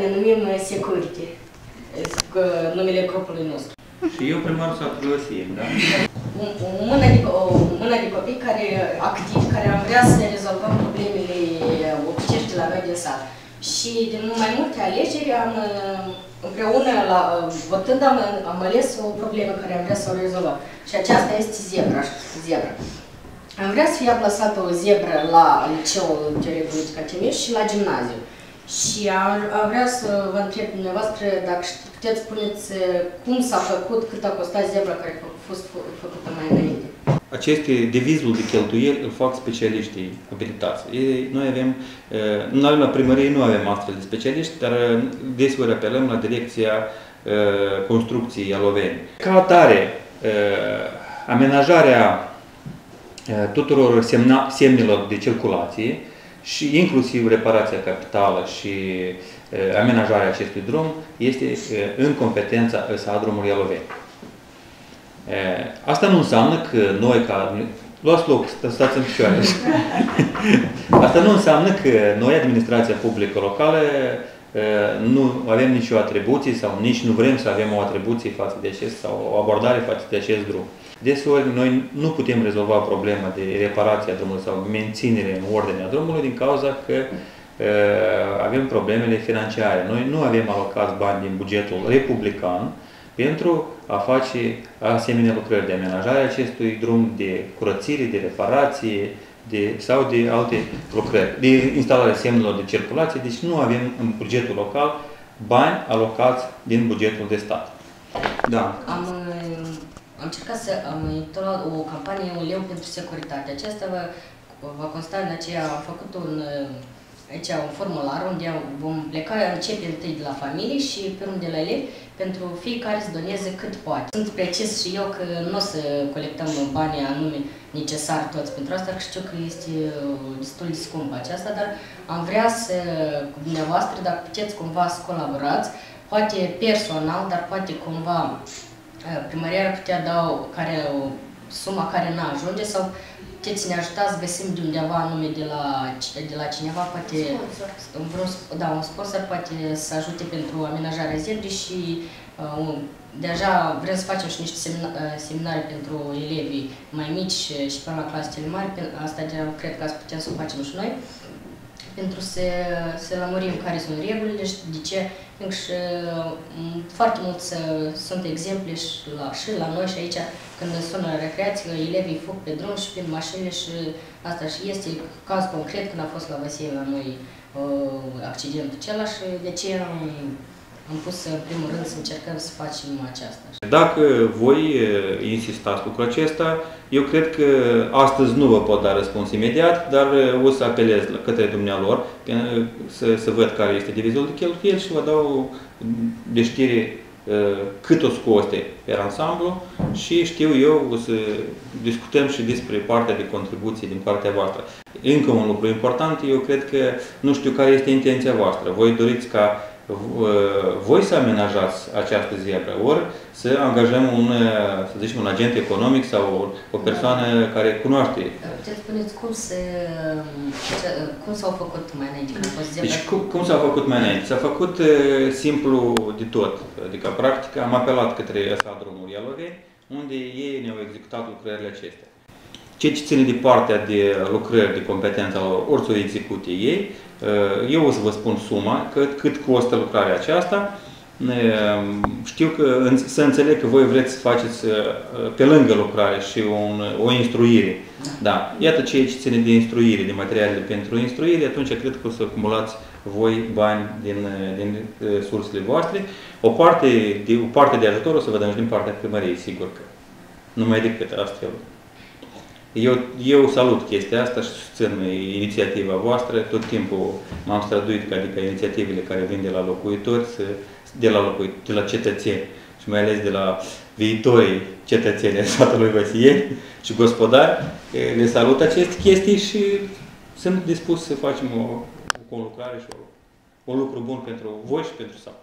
Ne numim Security, numele grupului nostru. Și eu primarul satului Osim, da? O mână de copii activi, care am vrea să rezolvăm problemele oficești de la noi din sat. Și din mai multe alegeri, împreună, votând, am ales o problemă care am vrea să o rezolvăm. Și aceasta este zebra. Am vrea să fie aplasată o zebră la liceul Teoretic Catemiș și la gimnaziu. Și am vrea să vă întreb dumneavoastră dacă puteți spuneți cum s-a făcut, cât a costat zebra care a fost făcută mai înainte. Aceste devizul de cheltuieli îl fac specialiștii abilitați. Noi avem, la primărie nu avem astfel de specialiști, dar deseori apelăm la direcția construcției Aloveni. Ca atare, amenajarea tuturor semnelor de circulație și inclusiv reparația capitală și amenajarea acestui drum este în competența ăsa drumului Aloveni. Asta nu înseamnă că noi, luați loc, stați în picioare. Asta nu înseamnă că noi, administrația publică locală, nu avem nicio atribuție sau nici nu vrem să avem o atribuție față de acest sau o abordare față de acest drum. Deseori noi nu putem rezolva problema de reparație a drumului sau menținere în ordine a drumului din cauza că avem problemele financiare. Noi nu avem alocați bani din bugetul republican pentru a face asemenea lucrări de amenajare a acestui drum, de curățire, de reparație sau de alte lucrări, de instalarea semnelor de circulație. Deci nu avem în bugetul local bani alocați din bugetul de stat. Da. Am încercat să am intitulat o campanie, un leu pentru securitate. Aceasta va consta în aceea, am făcut aici un formular unde vom pleca, începe întâi de la familie și pe urmă de la elevi, pentru fiecare să doneze cât poate. Sunt precis și eu că nu o să colectăm banii anume necesari toți pentru asta, că știu că este destul de scumpă aceasta, dar am vrea să, cu dumneavoastră, dacă puteți cumva să colaborați, poate personal, dar poate cumva primăria ar putea da suma care nu ajunge sau puteți să ne ajutați să găsim de undeva anume de la cineva, poate un sponsor poate să ajute pentru amenajarea zebrei și deja vrem să facem și niște seminarii pentru elevii mai mici și până la clasele mari, asta cred că ați putea să o facem și noi, pentru să lămurim care sunt regulile și de ce, pentru că foarte mult sunt exemple și la noi și aici, când sună recreație, elevii fug pe drum și prin mașinile și asta și este caz concret când a fost la Văsiei la noi accidentul acela și de ce am pus în primul rând să încercăm să facem aceasta. Dacă voi insistați lucrul acesta, eu cred că astăzi nu vă pot da răspuns imediat, dar o să apelez către dumnealor să văd care este devizul de cheltuieli și vă dau de știre cât o scoste pe ansamblu și știu eu, o să discutăm și despre partea de contribuție din partea voastră. Încă un lucru important, eu cred că nu știu care este intenția voastră. Voi doriți ca voi să amenajați această zebră, ori să angajăm un agent economic sau o persoană care cunoaște. Puteți spuneți cum s-au făcut mai înainte? Deci cum s-a făcut mai înainte? S-a făcut simplu de tot. Adică, practic, am apelat către drumul Aloveni, unde ei ne-au executat lucrările acestea. Ceea ce ține de partea de lucrări, de competența lor, ori să o execute ei, eu o să vă spun suma, cât costă lucrarea aceasta. Știu că să înțeleg că voi vreți să faceți pe lângă lucrare și o instruire. Da. Iată ceea ce ține de instruire, de materialele pentru instruire, atunci cred că o să acumulați voi bani din sursele voastre. O parte de ajutor o să vă dăm și din partea primăriei, sigur că. Numai decât astfel. Eu salut chestia asta și susțin inițiativa voastră. Tot timpul m-am străduit, adică inițiativele care vin de la locuitori, de la cetățeni și mai ales de la viitorii cetățeni ai satului Văsieni și gospodari. Le salut aceste chestii și sunt dispus să facem o conlucrare și un lucru bun pentru voi și pentru sat.